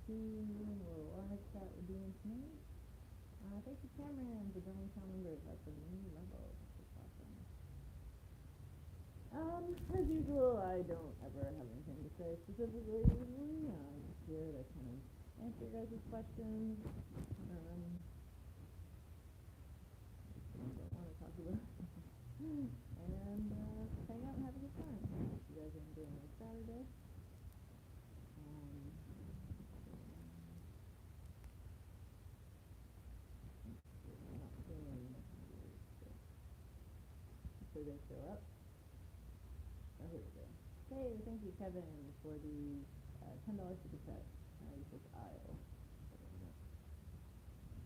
see a little live chat we're doing tonight. Thank you, Cameron, for joining channel members at the new level. That's awesome. As usual, I don't ever have anything to say specifically. I'm just here to kind of answer your guys' questions. I don't want to talk about and hang out and have a good time. Hope you guys are enjoying your Saturday. So they show up. Oh, here we go. Hey, thank you, Kevin, for the $10 super chat. You said aisle.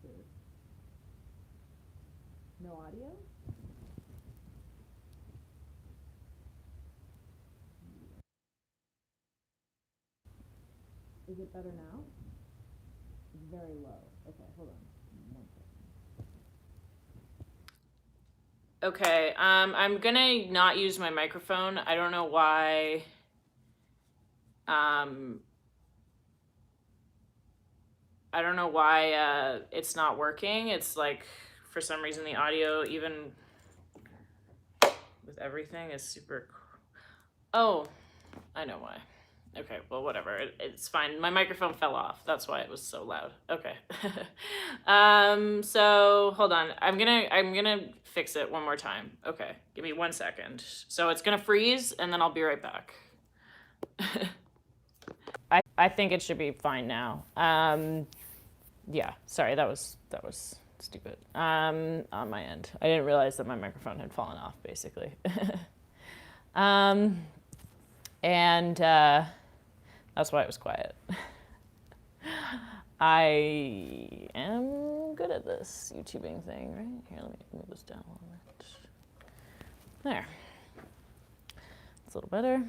Sure. No audio? Is it better now? It's very low. Okay, hold on. 1 second. Okay, I'm gonna not use my microphone. I don't know why. I don't know why it's not working. It's like, for some reason, the audio, even with everything, is super. Oh, I know why. Okay, well, whatever. It's fine. My microphone fell off. That's why it was so loud. Okay. So hold on. I'm gonna fix it one more time. Okay, give me 1 second. So it's gonna freeze, and then I'll be right back. I think it should be fine now. Yeah, sorry, that was stupid. On my end, I didn't realize that my microphone had fallen off, basically. And that's why it was quiet. I am good at this YouTubing thing, right? Here, let me move this down a little bit. There. It's a little better.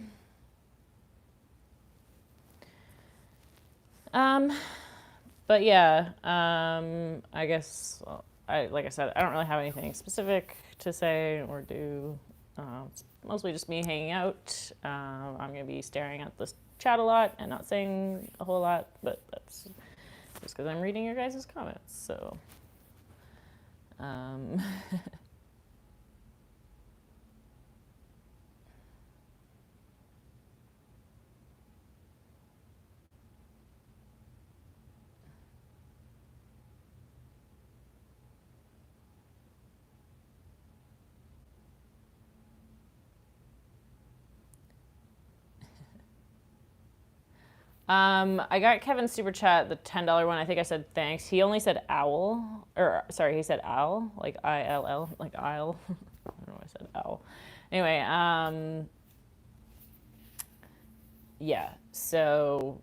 But yeah, I guess, like I said, I don't really have anything specific to say or do. It's mostly just me hanging out. I'm going to be staring at this chat a lot and not saying a whole lot, but that's just because I'm reading your guys' comments, so. I got Kevin's super chat, the $10 one. I think I said thanks. He only said owl, or sorry, he said owl, like ILL, like aisle. I don't know why I said owl. Anyway, yeah, so,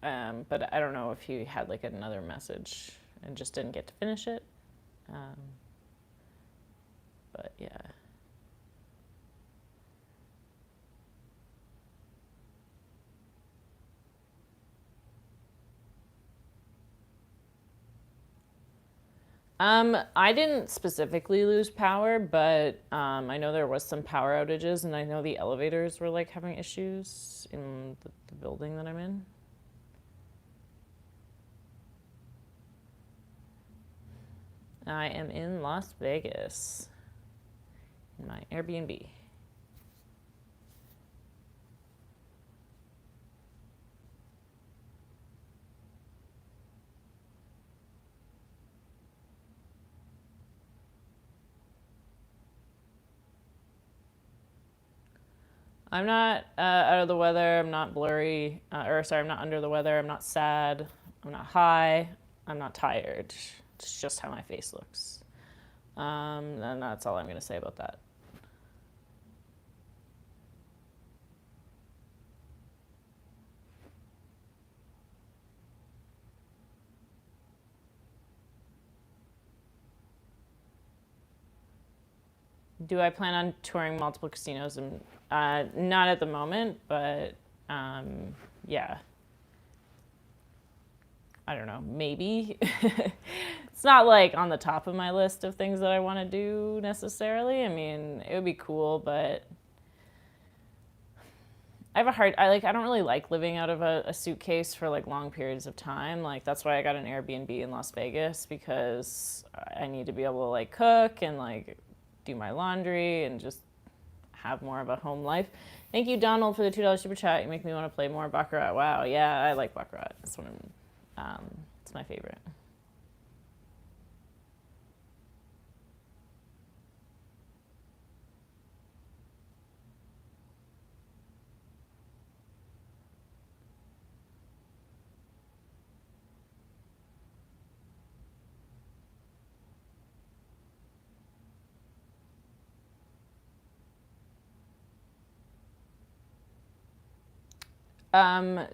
but I don't know if he had like another message and just didn't get to finish it. But yeah. I didn't specifically lose power, but I know there was some power outages, and I know the elevators were like having issues in the building that I'm in. I am in Las Vegas, in my Airbnb. I'm not out of the weather. I'm not blurry. I'm not under the weather. I'm not sad. I'm not high. I'm not tired. It's just how my face looks. And that's all I'm going to say about that. Do I plan on touring multiple casinos? And not at the moment, but yeah. I don't know, maybe. It's not like on the top of my list of things that I want to do necessarily. I mean, it would be cool, but I don't really like living out of a suitcase for like long periods of time. Like that's why I got an Airbnb in Las Vegas, because I need to be able to like cook and like do my laundry and just have more of a home life. Thank you, Donald, for the $2 super chat. You make me want to play more Baccarat. Wow, yeah, I like Baccarat. It's my favorite.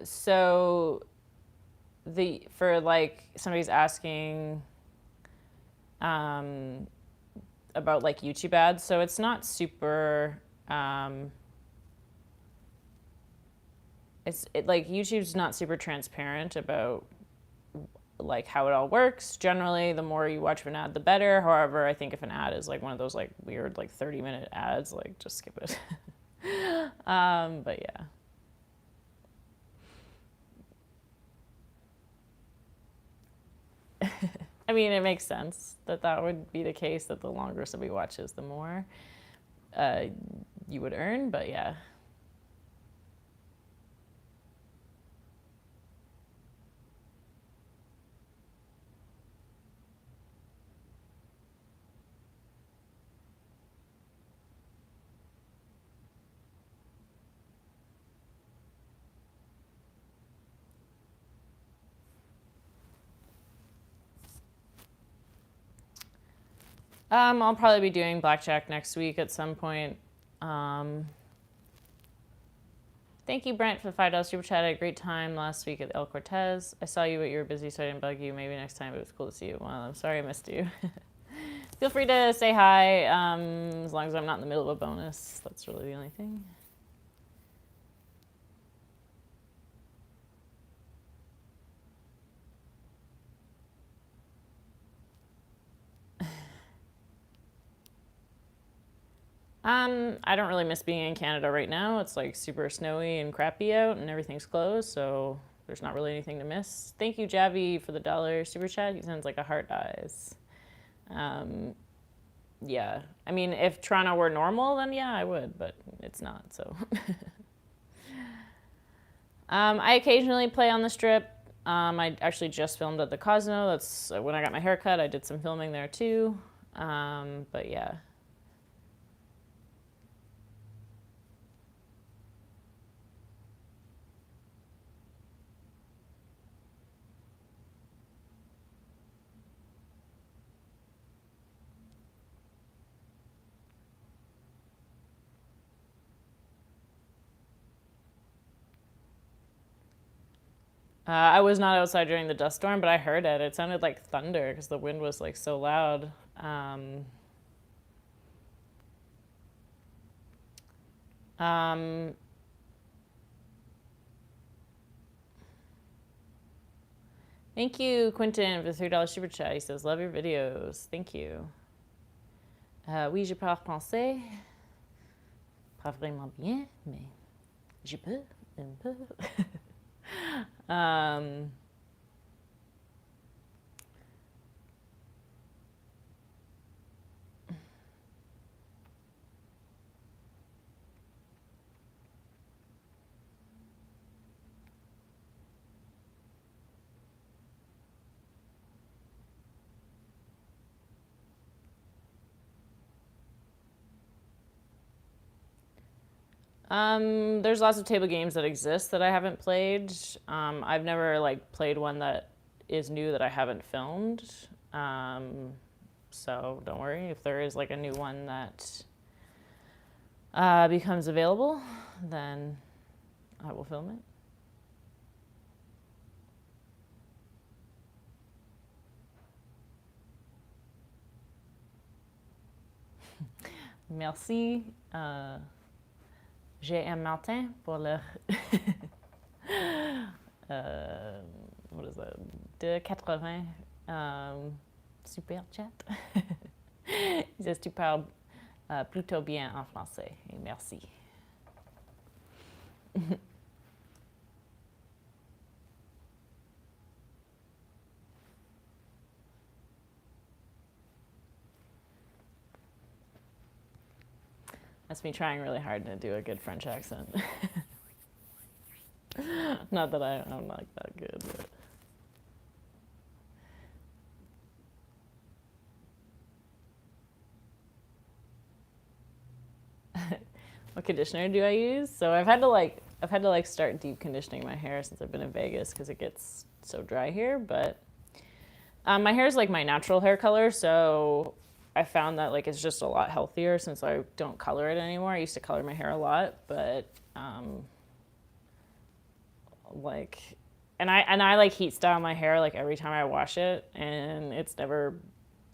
So for like somebody's asking about like YouTube ads, so it's not super like YouTube's not super transparent about like how it all works. Generally, the more you watch an ad, the better. However, I think if an ad is like one of those like weird like 30-minute ads, like just skip it. But yeah. I mean, it makes sense that would be the case, that the longer somebody watches, the more you would earn, but yeah. I'll probably be doing blackjack next week at some point. Thank you, Brent, for the $5 super chat. I had a great time last week at El Cortez. I saw you, but you were busy, so I didn't bug you. Maybe next time. It was cool to see you. Well, I'm sorry I missed you. Feel free to say hi, as long as I'm not in the middle of a bonus. That's really the only thing. I don't really miss being in Canada right now. It's like super snowy and crappy out and everything's closed, so there's not really anything to miss. Thank you, Javi, for the $1 super chat. He sends like a heart eyes. Yeah. I mean, if Toronto were normal, then yeah, I would, but it's not, so. I occasionally play on the Strip. I actually just filmed at the Cosmo. That's when I got my haircut. I did some filming there too. But yeah. I was not outside during the dust storm, but I heard it. It sounded like thunder because the wind was like so loud. Thank you, Quentin, for the $3 super chat. He says, love your videos. Thank you. Oui, je parle français. Pas vraiment bien, mais je peux un peu. There's lots of table games that exist that I haven't played. I've never like played one that is new that I haven't filmed. So don't worry if there is like a new one that becomes available, then I will film it. Merci. J'ai un Martin pour le. What is that? De 80. Super chat. Il dit tu parles plutôt bien en français. Et merci. That's me trying really hard to do a good French accent. Not that I'm not that good, but. What conditioner do I use? So I've had to like start deep conditioning my hair since I've been in Vegas because it gets so dry here. But my hair is like my natural hair color, so I found that like it's just a lot healthier since I don't color it anymore. I used to color my hair a lot, but like, and I like heat style my hair like every time I wash it, and it's never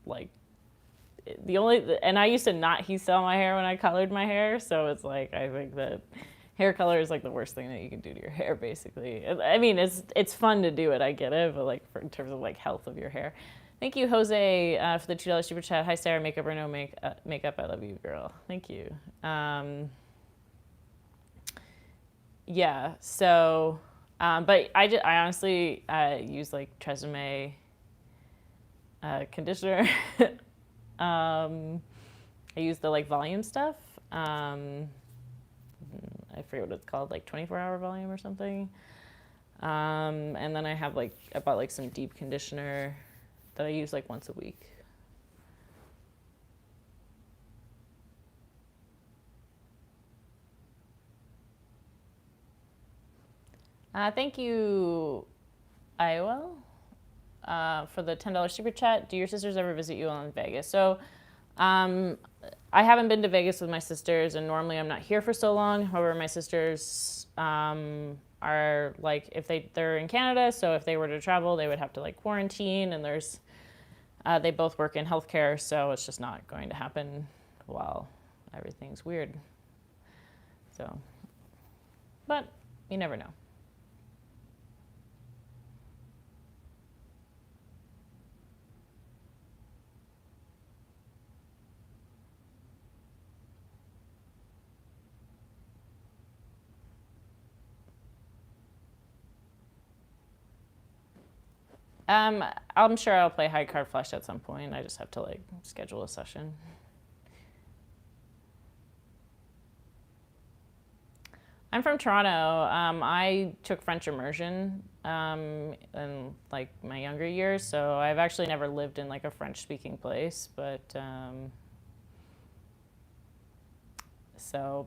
like and I used to not heat style my hair when I colored my hair, so it's like I think that hair color is like the worst thing that you can do to your hair, basically. I mean, it's fun to do it, I get it, but like in terms of like health of your hair. Thank you, Jose, for the $2 super chat. Hi, Sarah, makeup or no makeup, I love you, girl. Thank you. Yeah, so, but I honestly use like Tresemme conditioner. I use the like volume stuff. I forget what it's called, like 24-hour volume or something. And then I bought like some deep conditioner that I use like once a week. Thank you, Iowa, for the $10 super chat. Do your sisters ever visit you while in Vegas? So I haven't been to Vegas with my sisters, and normally I'm not here for so long. However, my sisters are like, if they're in Canada, so if they were to travel, they would have to like quarantine, and they both work in healthcare, so it's just not going to happen while everything's weird. So, but you never know. I'm sure I'll play High Card Flush at some point. I just have to like schedule a session. I'm from Toronto. I took French immersion in like my younger years, so I've actually never lived in like a French-speaking place, but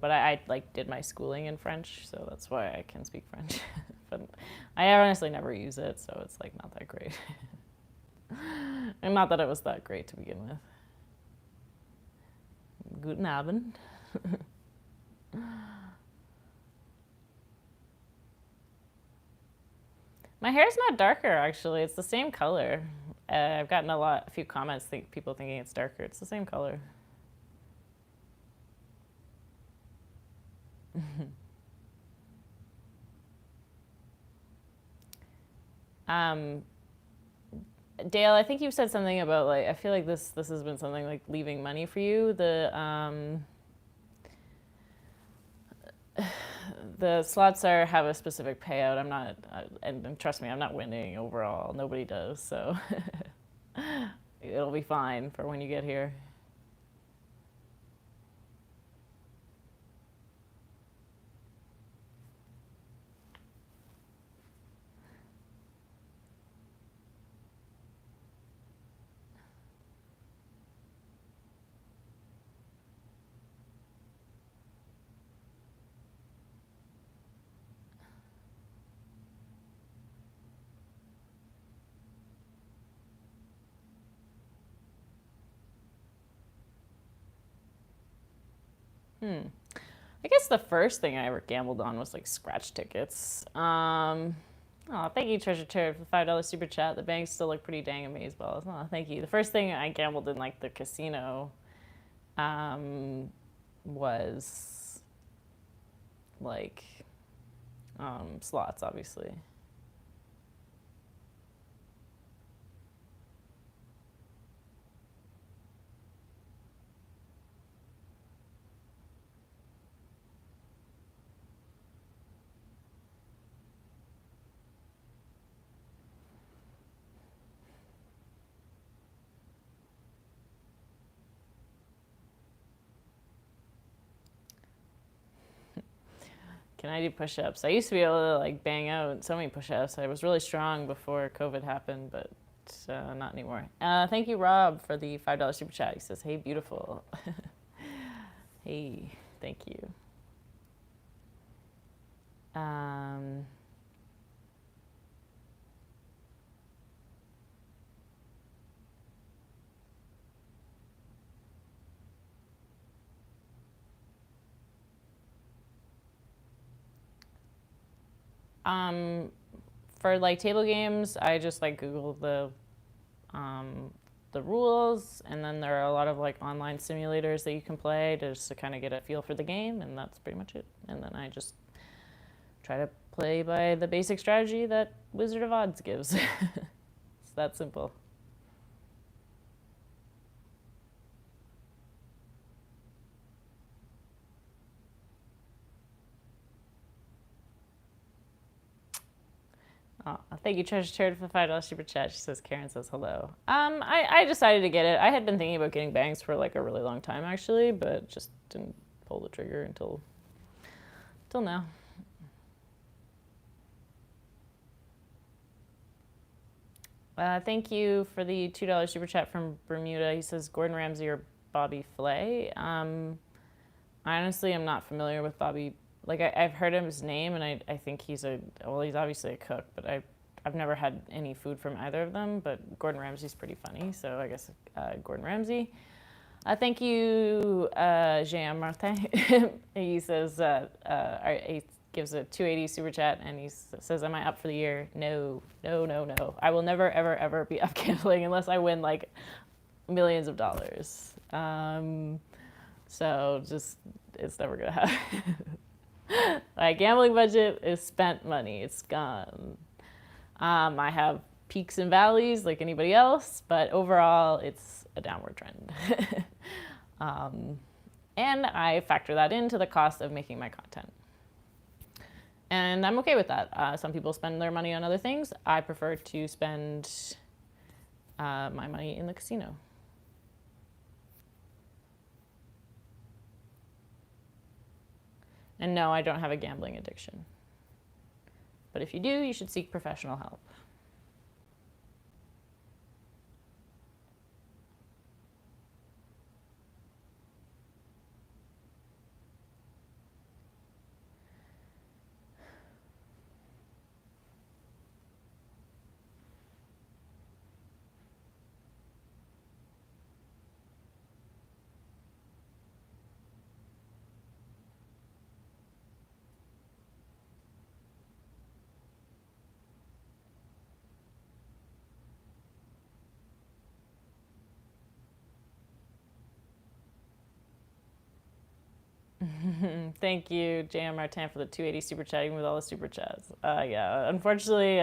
but I like did my schooling in French, so that's why I can speak French. But I honestly never use it, so it's like not that great. And not that it was that great to begin with. Guten Abend. My hair's not darker, actually. It's the same color. I've gotten a few comments, people thinking it's darker. It's the same color. Dale, I think you said something about like, I feel like this has been something like leaving money for you. The slots have a specific payout. I'm not, and trust me, I'm not winning overall. Nobody does, so it'll be fine for when you get here. I guess the first thing I ever gambled on was like scratch tickets. Oh, thank you, Treasure Turd, for the $5 super chat. The banks still look pretty dang amazeballs. Oh, thank you. The first thing I gambled in like the casino was like slots, obviously. Can I do push-ups? I used to be able to like bang out so many push-ups. I was really strong before COVID happened, but not anymore. Thank you, Rob, for the $5 super chat. He says, "Hey, beautiful." Hey, thank you. For like table games, I just like Google the rules, and then there are a lot of like online simulators that you can play just to kind of get a feel for the game, and that's pretty much it. And then I just try to play by the basic strategy that Wizard of Odds gives. It's that simple. Oh, thank you, Treasure Charity, for the $5 super chat. She says, Karen says hello. I decided to get it. I had been thinking about getting bangs for like a really long time, actually, but just didn't pull the trigger until now. Thank you for the $2 super chat from Bermuda. He says, Gordon Ramsay or Bobby Flay. I honestly am not familiar with Bobby. Like, I've heard his name, and I think he's obviously a cook, but I've never had any food from either of them, but Gordon Ramsay's pretty funny, so I guess Gordon Ramsay. Thank you, Jean Martin. He says, he gives a $2.80 super chat, and he says, am I up for the year? No. I will never, ever, ever be up gambling unless I win, like, millions of dollars. So just, it's never going to happen. My gambling budget is spent money. It's gone. I have peaks and valleys like anybody else, but overall, it's a downward trend. And I factor that into the cost of making my content. And I'm okay with that. Some people spend their money on other things. I prefer to spend my money in the casino. And no, I don't have a gambling addiction. But if you do, you should seek professional help. Thank you, J.M. Martin, for the $2.80 super chat, even with all the super chats. Yeah, unfortunately,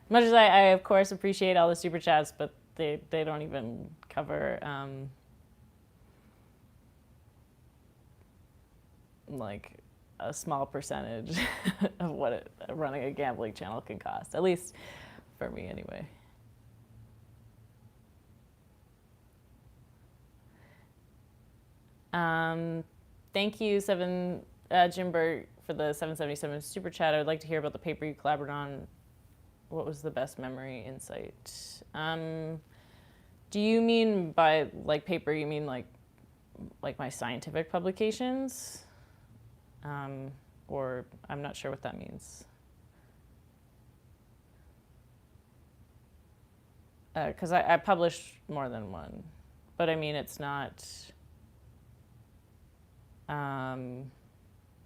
much as I, of course, appreciate all the super chats, but they don't even cover, like, a small percentage of what running a gambling channel can cost, at least for me anyway. Thank you, Jimber, for the 777 super chat. I would like to hear about the paper you collaborated on. What was the best memory insight? Do you mean by like paper? You mean like my scientific publications? Or I'm not sure what that means. Because I published more than one, but I mean it's not.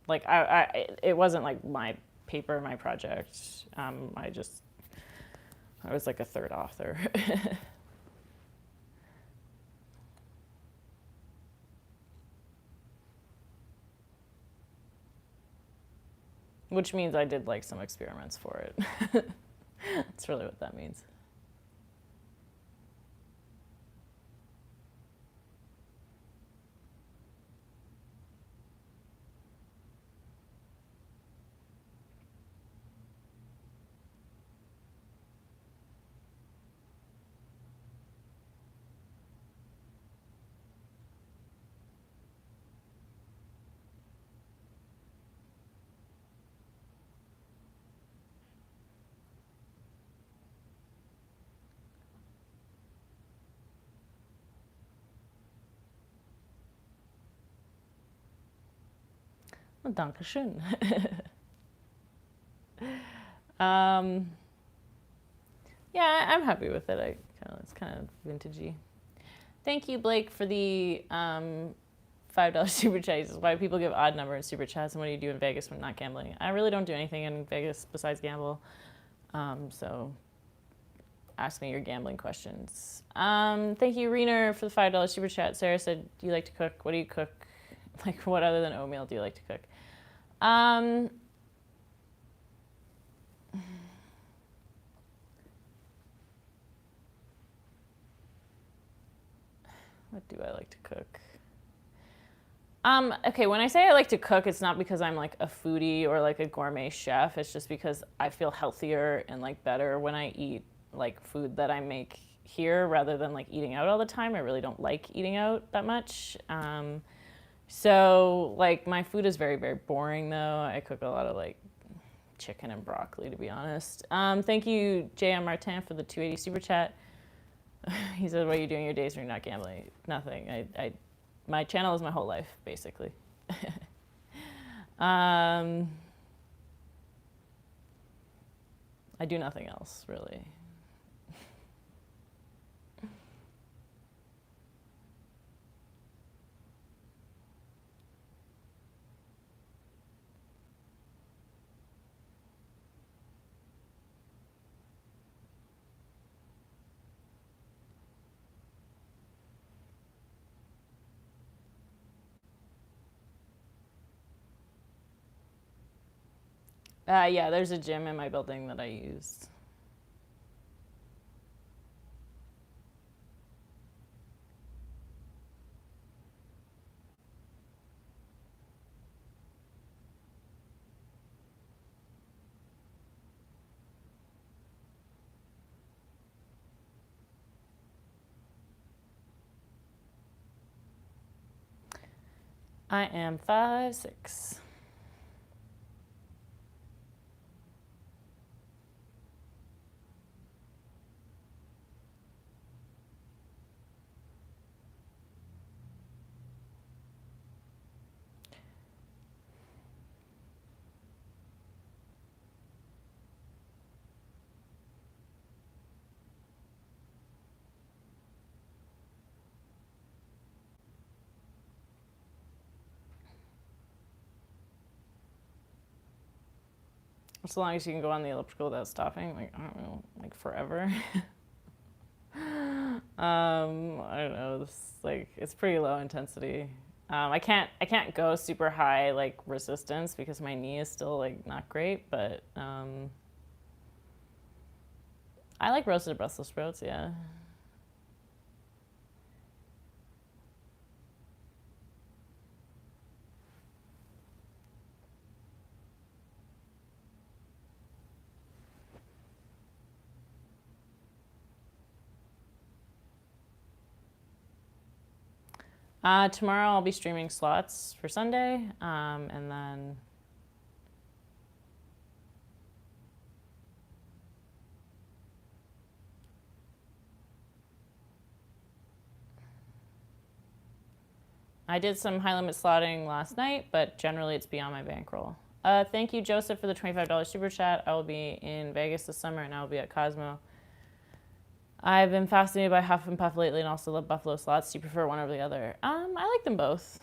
Like it wasn't like my paper, my project. I was like a third author. Which means I did like some experiments for it. That's really what that means. Well, Dankeschön. um, yeah, I'm happy with it. It's kind of vintagey. Thank you, Blake, for the $5 super chat. He says, why do people give odd number in super chats, and what do you do in Vegas when not gambling? I really don't do anything in Vegas besides gamble. So ask me your gambling questions. Thank you, Reener, for the $5 super chat. Sarah said, do you like to cook? What do you cook? Like, what other than oatmeal do you like to cook? What do I like to cook? Okay, when I say I like to cook, it's not because I'm like a foodie or like a gourmet chef. It's just because I feel healthier and like better when I eat like food that I make here rather than like eating out all the time. I really don't like eating out that much. So like my food is very, very boring though. I cook a lot of like chicken and broccoli, to be honest. Thank you, J.M. Martin, for the 280 super chat. He said, what are you doing your days when you're not gambling? Nothing. My channel is my whole life, basically. I do nothing else, really. Yeah, there's a gym in my building that I use. I am 5'6". As long as you can go on the elliptical without stopping, like, I don't know, like forever. I don't know. This like it's pretty low intensity. I can't go super high like resistance because my knee is still like not great. But I like roasted Brussels sprouts. Yeah. Tomorrow I'll be streaming slots for Sunday, and then I did some high limit slotting last night, but generally it's beyond my bankroll. Thank you, Joseph, for the $25 super chat. I will be in Vegas this summer, and I will be at Cosmo. I've been fascinated by Huff and Puff lately, and also love Buffalo slots. Do you prefer one over the other? I like them both.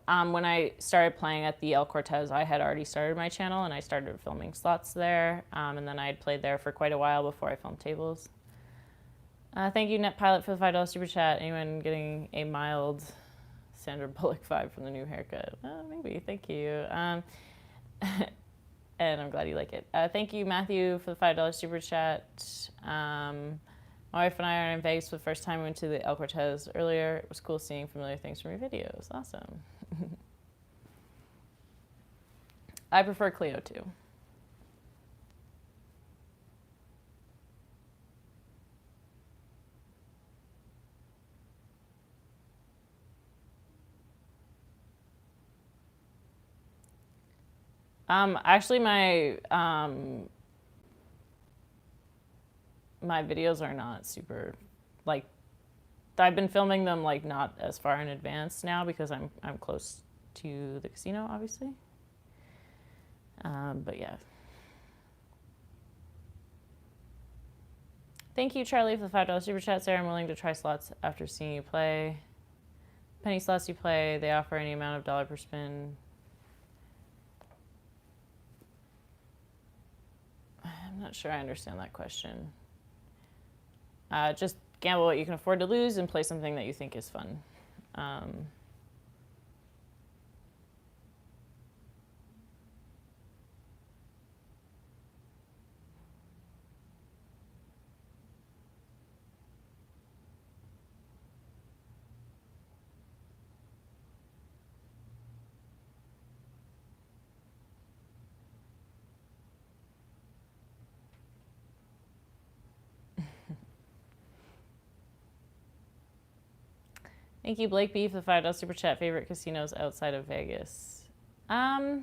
When I started playing at the El Cortez, I had already started my channel and I started filming slots there. And then I had played there for quite a while before I filmed tables. Thank you, NetPilot, for the $5 super chat. Anyone getting a mild Sandra Bullock vibe from the new haircut? Maybe. Thank you. And I'm glad you like it. Thank you, Matthew, for the $5 super chat. My wife and I are in Vegas for the first time. We went to the El Cortez earlier. It was cool seeing familiar things from your videos. Awesome. I prefer Clio too. Actually, my videos are not super, like, I've been filming them like not as far in advance now because I'm close to the casino, obviously. But yeah. Thank you, Charlie, for the $5 super chat. Sarah, I'm willing to try slots after seeing you play. Penny slots you play, they offer any amount of dollar per spin. I'm not sure I understand that question. Just gamble what you can afford to lose and play something that you think is fun. Thank you, Blake B, for the $5 super chat. Favorite casinos outside of Vegas? To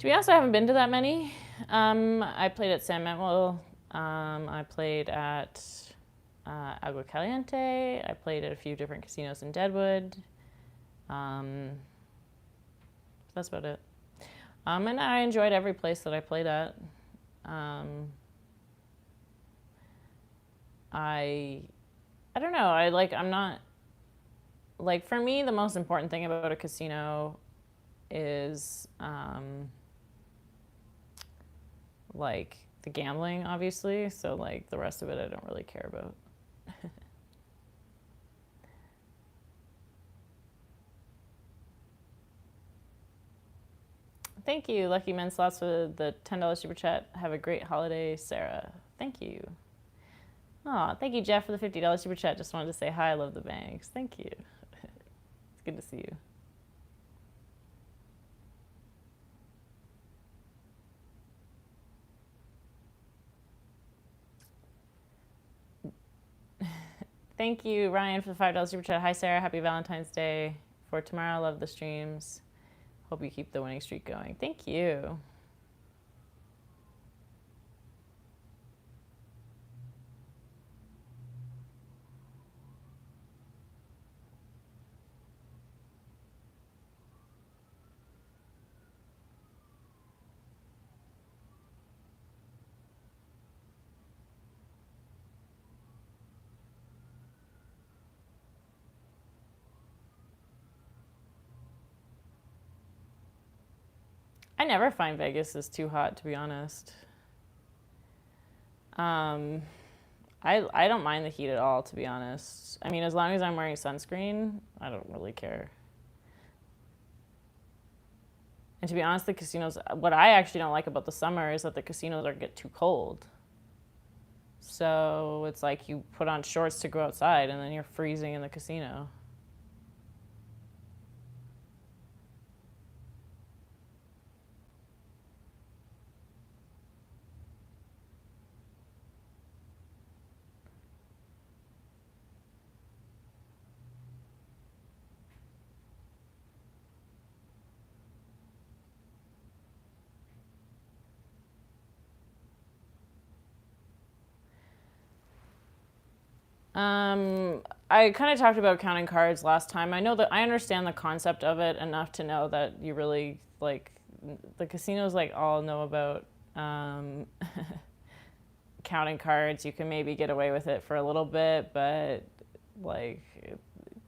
be honest, I haven't been to that many. I played at San Manuel. I played at Agua Caliente. I played at a few different casinos in Deadwood. That's about it. And I enjoyed every place that I played at. I don't know. I'm not, like, for me, the most important thing about a casino is, like, the gambling, obviously. So, like, the rest of it I don't really care about. Thank you, Lucky Men Slots, for the $10 super chat. Have a great holiday, Sarah. Thank you. Aw, thank you, Jeff, for the $50 super chat. Just wanted to say hi. I love the bangs. Thank you. It's good to see you. Thank you, Ryan, for the $5 super chat. Hi, Sarah. Happy Valentine's Day. For tomorrow, love the streams. Hope you keep the winning streak going. Thank you. I never find Vegas is too hot, to be honest. I don't mind the heat at all, to be honest. I mean, as long as I'm wearing sunscreen, I don't really care. And to be honest, the casinos, what I actually don't like about the summer is that the casinos get too cold. So it's like you put on shorts to go outside and then you're freezing in the casino. I kind of talked about counting cards last time. I know that I understand the concept of it enough to know that you really, like, the casinos, like, all know about counting cards. You can maybe get away with it for a little bit, but, like,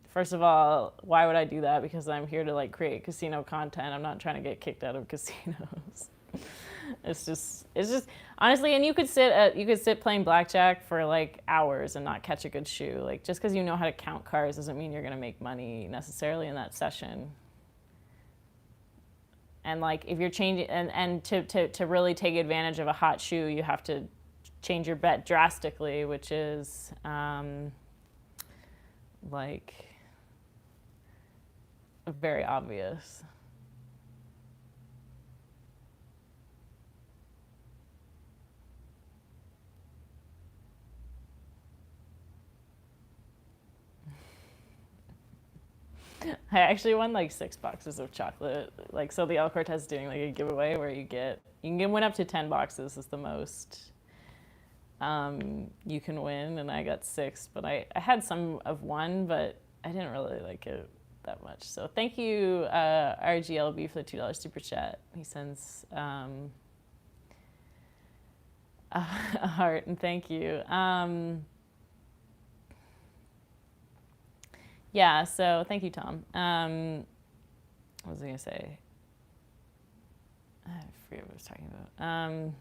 first of all, why would I do that? Because I'm here to, like, create casino content. I'm not trying to get kicked out of casinos. It's just honestly, and you could sit playing blackjack for like hours and not catch a good shoe. Like, just because you know how to count cards doesn't mean you're gonna make money necessarily in that session. And like, if you're changing and to really take advantage of a hot shoe, you have to change your bet drastically, which is like very obvious. I actually won like 6 boxes of chocolate. Like, so the El Cortez is doing like a giveaway where you can win up to 10 boxes is the most you can win, and I got 6, but I had some of one, but I didn't really like it that much. So thank you, RGLB, for the $2 super chat. He sends a heart, and thank you. Yeah, so thank you, Tom. What was I gonna say? I forget what I was talking about.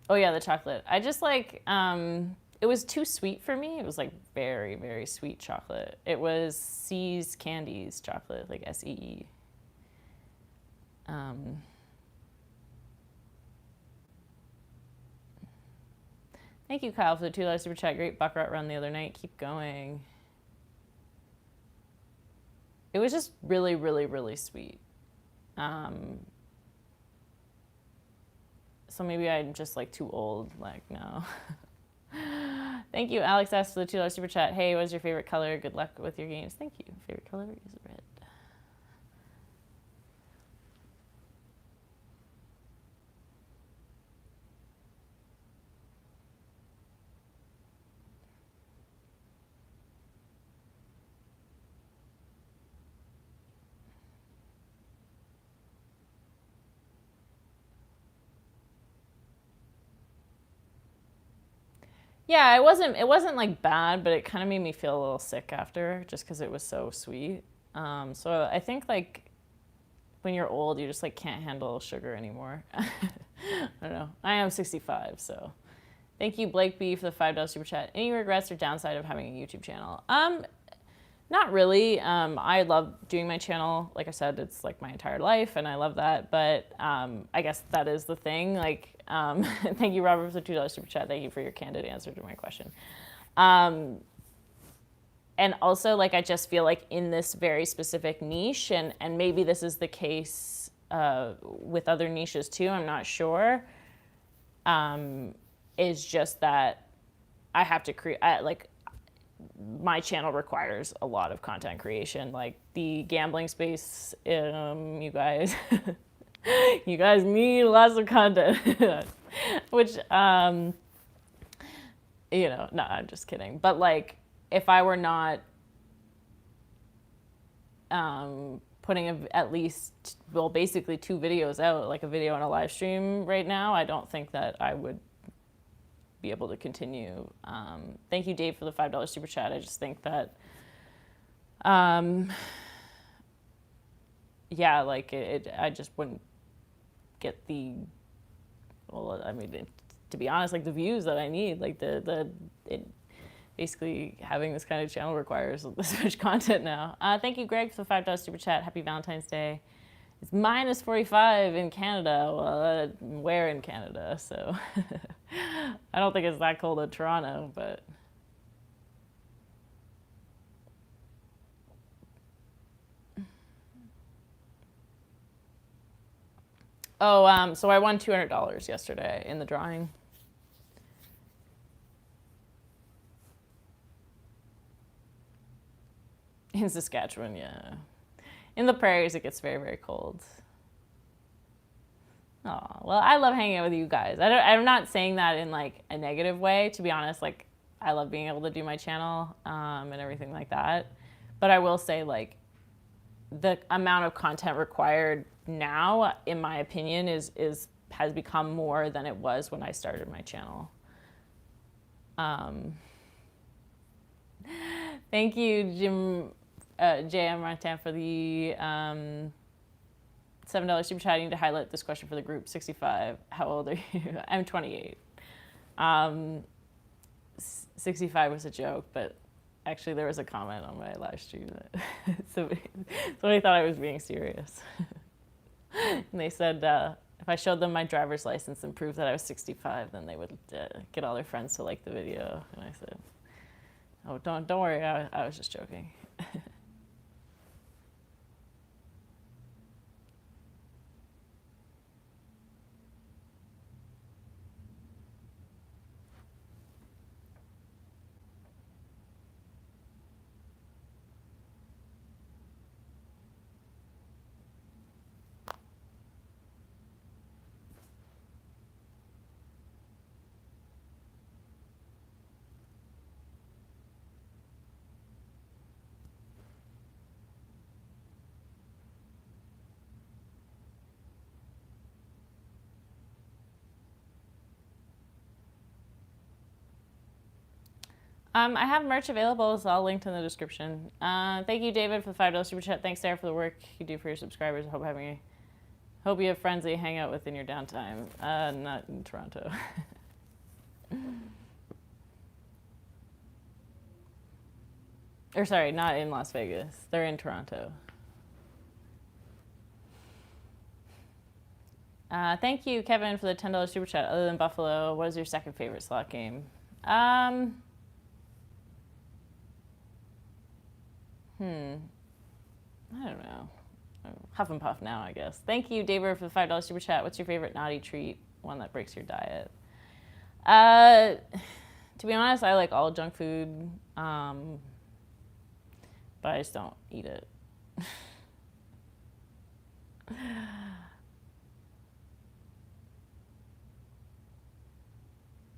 Oh yeah, the chocolate. I just like it was too sweet for me. It was like very, very sweet chocolate. It was See's Candies chocolate, like SEE. Thank you, Kyle, for the $2 super chat. Great Baccarat run the other night. Keep going. It was just really, really, really sweet. So maybe I'm just like too old. Like, no. Thank you, Alex S, for the $2 super chat. Hey, what's your favorite color? Good luck with your games. Thank you. Favorite color is red. Yeah, it wasn't like bad, but it kind of made me feel a little sick after, just because it was so sweet. So I think like when you're old, you just like can't handle sugar anymore. I don't know. I am 65, so thank you, Blake B, for the $5 super chat. Any regrets or downside of having a YouTube channel? Not really. I love doing my channel. Like I said, it's like my entire life, and I love that. But I guess that is the thing. Like, thank you, Robert, for the $2 super chat. Thank you for your candid answer to my question. And also, like, I just feel like in this very specific niche, and maybe this is the case with other niches too, I'm not sure, is just that I have to create, like, my channel requires a lot of content creation. Like the gambling space, you guys, you guys need lots of content, which, you know, no, I'm just kidding. But like, if I were not putting at least, well, basically 2 videos out, like a video and a live stream right now, I don't think that I would be able to continue. Thank you, Dave, for the $5 super chat. I just think that, yeah, like I just wouldn't get the, well, I mean, to be honest, like the views that I need, like basically having this kind of channel requires this much content now. Thank you, Greg, for the $5 super chat. Happy Valentine's Day. It's minus 45 in Canada. Well, where in Canada? So I don't think it's that cold in Toronto, but. Oh, so I won $200 yesterday in the drawing. In Saskatchewan, yeah. In the prairies, it gets very, very cold. Oh, well, I love hanging out with you guys. I'm not saying that in like a negative way, to be honest. Like, I love being able to do my channel and everything like that. But I will say, like, the amount of content required now, in my opinion, has become more than it was when I started my channel. Thank you, JM Martin, for the $7 super chat. I need to highlight this question for the group. 65. How old are you? I'm 28. 65 was a joke, but actually there was a comment on my live stream that somebody thought I was being serious. And they said if I showed them my driver's license and proved that I was 65, then they would get all their friends to like the video. And I said, oh, don't worry, I was just joking. I have merch available, so I'll link to in the description. Thank you, David, for the $5 super chat. Thanks, Sarah, for the work you do for your subscribers. Hope you have friends that you hang out with in your downtime. Not in Toronto. Or sorry, not in Las Vegas. They're in Toronto. Thank you, Kevin, for the $10 super chat. Other than Buffalo, what is your second favorite slot game? I don't know. Huff and Puff now, I guess. Thank you, David, for the $5 super chat. What's your favorite naughty treat? One that breaks your diet? To be honest, I like all junk food, but I just don't eat it.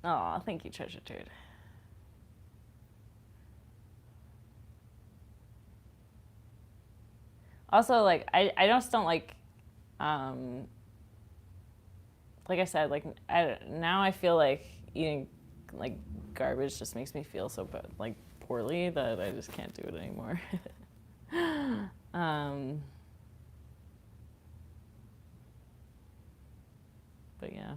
Oh, thank you, Treasure Turd. Also, like, I just don't like I said, like, now I feel like eating, like, garbage just makes me feel so, like, poorly that I just can't do it anymore. But yeah.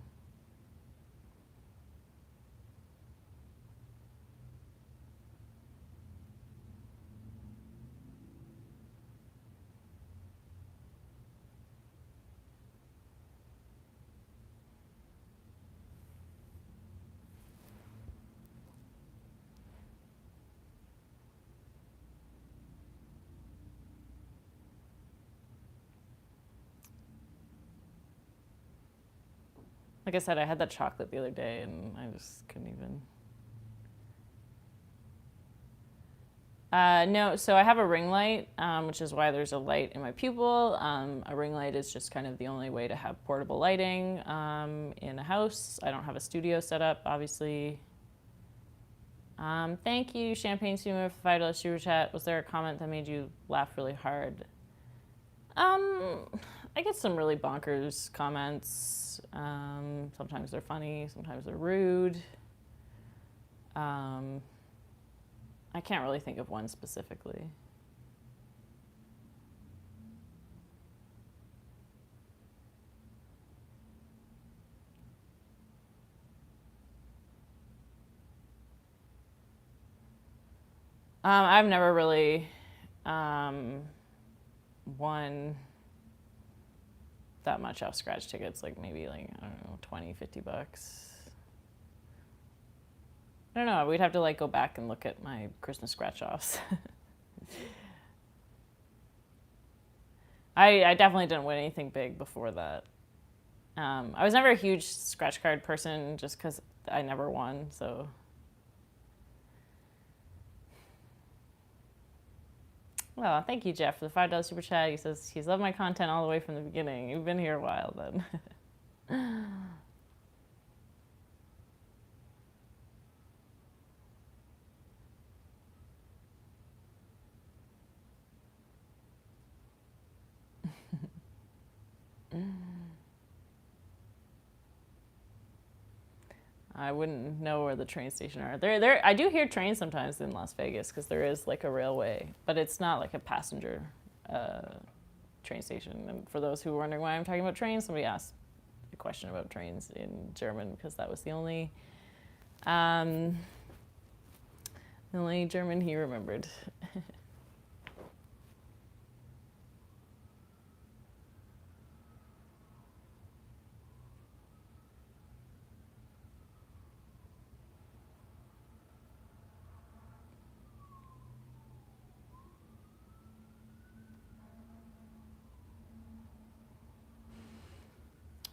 Like I said, I had that chocolate the other day and I just couldn't even. No, so I have a ring light, which is why there's a light in my pupil. A ring light is just kind of the only way to have portable lighting in a house. I don't have a studio set up, obviously. Thank you, Champagne Sumo, for $5 super chat. Was there a comment that made you laugh really hard? I get some really bonkers comments. Sometimes they're funny, sometimes they're rude. I can't really think of one specifically. I've never really won that much off scratch tickets, like maybe like, I don't know, 20, 50 bucks. I don't know, we'd have to like go back and look at my Christmas scratch offs. I definitely didn't win anything big before that. I was never a huge scratch card person just because I never won, so. Well, thank you, Jeff, for the $5 super chat. He says he's loved my content all the way from the beginning. You've been here a while then. I wouldn't know where the train station are. I do hear trains sometimes in Las Vegas because there is like a railway, but it's not like a passenger train station. And for those who are wondering why I'm talking about trains, somebody asked a question about trains in German because that was the only German he remembered.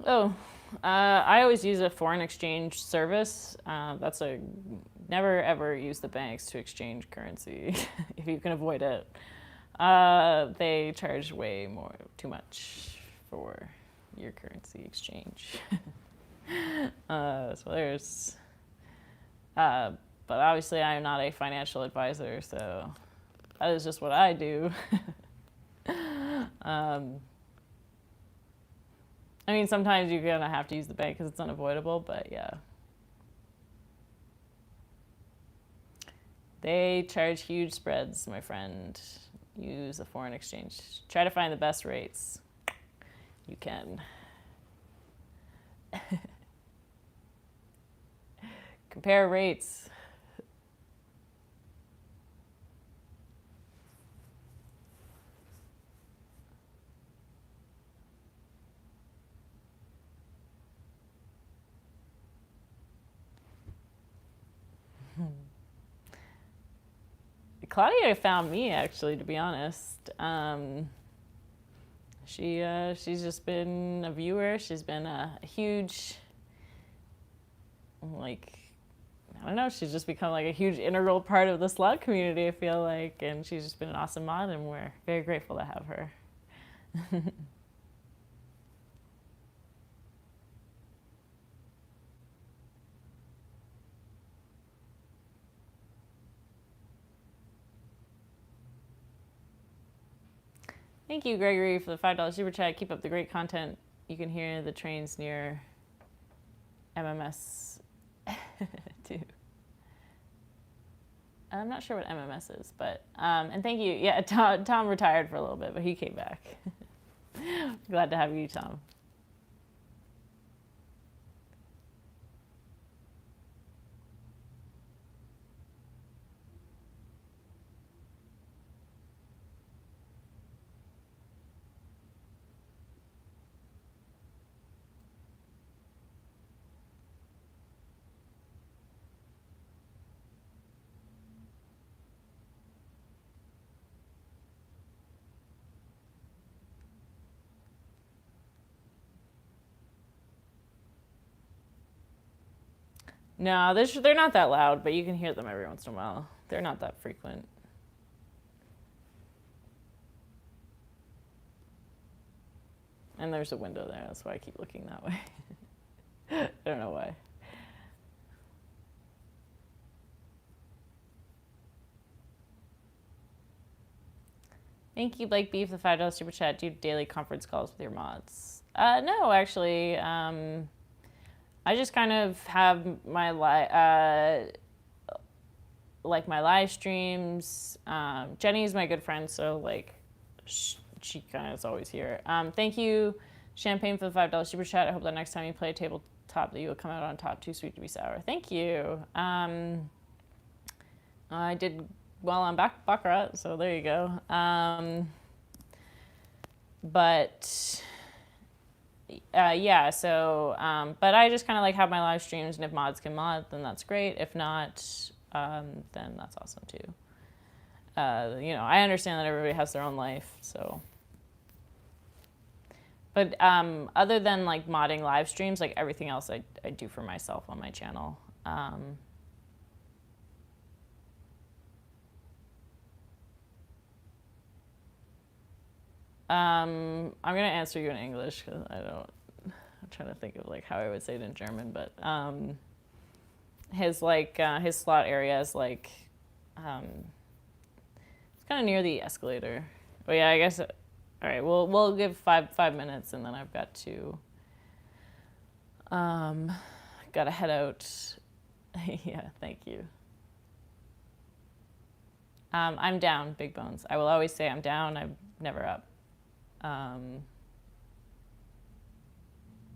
Oh, I always use a foreign exchange service. Never ever use the banks to exchange currency if you can avoid it. They charge too much for your currency exchange. But obviously I'm not a financial advisor, so that is just what I do. I mean, sometimes you're gonna have to use the bank because it's unavoidable, but yeah. They charge huge spreads, my friend. Use a foreign exchange. Try to find the best rates. You can. Compare rates. Claudia found me, actually, to be honest. She's just been a viewer. She's been a huge, like, I don't know, she's just become like a huge integral part of the slot community, I feel like, and she's just been an awesome mod, and we're very grateful to have her. Thank you, Gregory, for the $5 super chat. Keep up the great content. You can hear the trains near MMS too. I'm not sure what MMS is, but and thank you. Yeah, Tom retired for a little bit, but he came back. Glad to have you, Tom. No, they're not that loud, but you can hear them every once in a while. They're not that frequent. And there's a window there. That's why I keep looking that way. I don't know why. Thank you, Blake B, for the $5 super chat. Do you daily conference calls with your mods? No, actually. I just kind of have my like my live streams. Jenny's my good friend, so like she kind of is always here. Thank you, Champagne, for the $5 super chat. I hope that next time you play tabletop that you will come out on top. Too sweet to be sour. Thank you. I did well on Baccarat, so there you go. But yeah, so but I just kind of like have my live streams, and if mods can mod, then that's great. If not, then that's awesome too. You know, I understand that everybody has their own life, so. But other than like modding live streams, like everything else I do for myself on my channel. I'm gonna answer you in English because I'm trying to think of like how I would say it in German, but his slot area is like it's kind of near the escalator. But yeah, I guess. All right, we'll give five minutes, and then I've got to gotta head out. Yeah, thank you. I'm down, Big Bones. I will always say I'm down. I'm never up.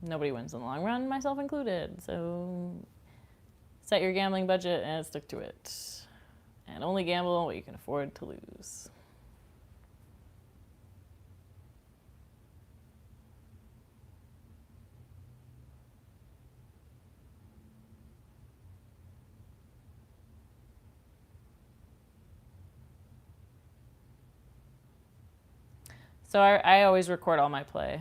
Nobody wins in the long run, myself included. So set your gambling budget and stick to it. And only gamble what you can afford to lose. So I always record all my play.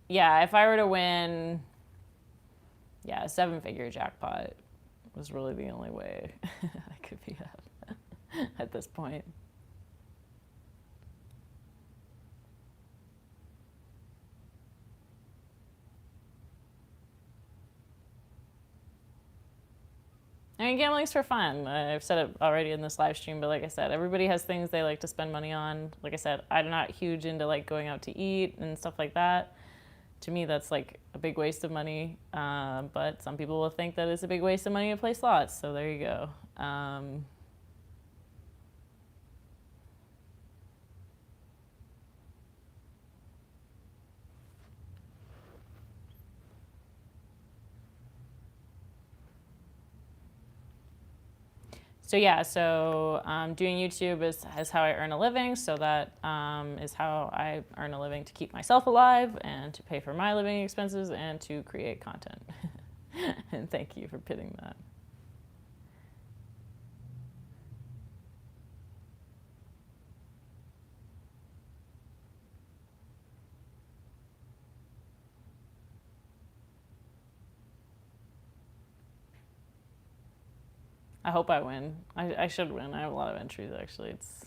Yeah, if I were to win, yeah, a 7-figure jackpot was really the only way I could be up at this point. I mean, gambling's for fun. I've said it already in this live stream, but like I said, everybody has things they like to spend money on. Like I said, I'm not huge into like going out to eat and stuff like that. To me, that's like a big waste of money. But some people will think that it's a big waste of money to play slots. So there you go. So yeah, so doing YouTube is how I earn a living. So that is how I earn a living to keep myself alive and to pay for my living expenses and to create content. And thank you for pitting that. I hope I win. I should win. I have a lot of entries actually. It's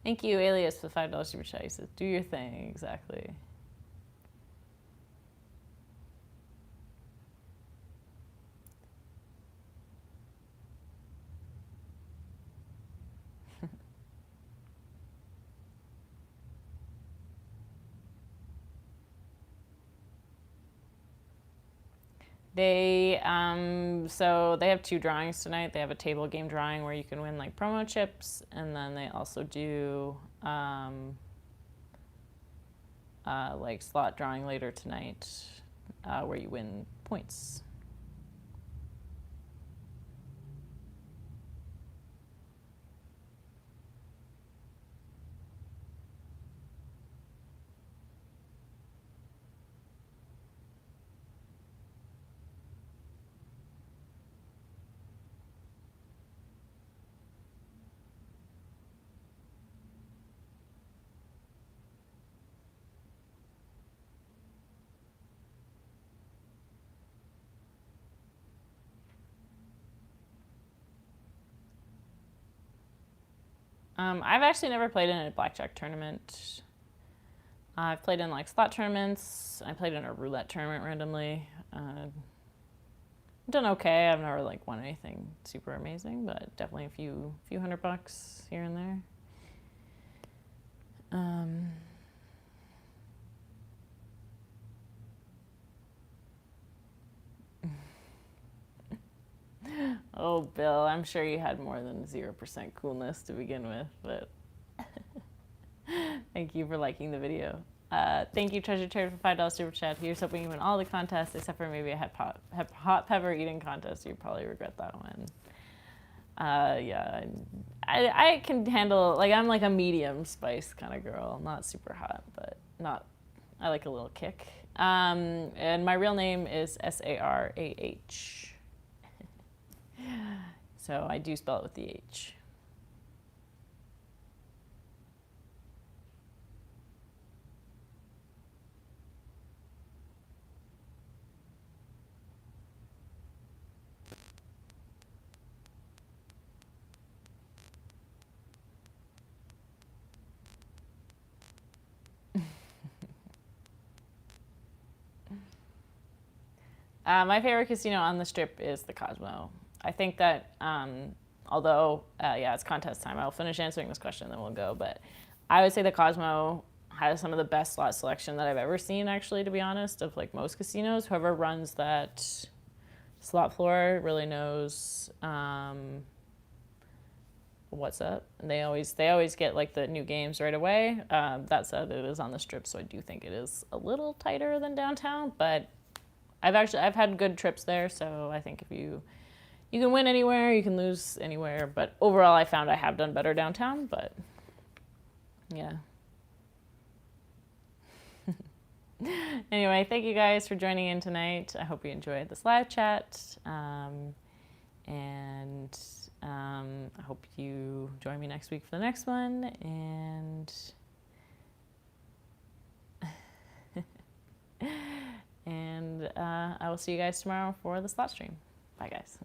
Thank you, Alias, for the $5 super chat. He says, do your thing, exactly. So they have 2 drawings tonight. They have a table game drawing where you can win like promo chips, and then they also do like slot drawing later tonight, where you win points. I've actually never played in a blackjack tournament. I've played in like slot tournaments. I played in a roulette tournament randomly. Done okay. I've never like won anything super amazing, but definitely a few $100 here and there. Oh, Bill, I'm sure you had more than 0% coolness to begin with, but thank you for liking the video. Thank you, Treasure Turd, for $5 super chat. Here's hoping you win all the contests except for maybe a hot pepper eating contest. You'd probably regret that one. Yeah, I can handle, like, I'm like a medium spice kind of girl. Not super hot, but I like a little kick. And my real name is Sarah. So I do spell it with the H. My favorite casino on the Strip is the Cosmo. I think that, although, yeah, it's contest time. I'll finish answering this question, then we'll go. But I would say the Cosmo has some of the best slot selection that I've ever seen, actually, to be honest, of like most casinos. Whoever runs that slot floor really knows what's up. And they always get like the new games right away. That said, it is on the Strip, so I do think it is a little tighter than downtown, but I've had good trips there, so I think if you can win anywhere, you can lose anywhere. But overall, I found I have done better downtown. But yeah. Anyway, thank you guys for joining in tonight. I hope you enjoyed this live chat, and I hope you join me next week for the next one. And I will see you guys tomorrow for the slot stream. Bye, guys.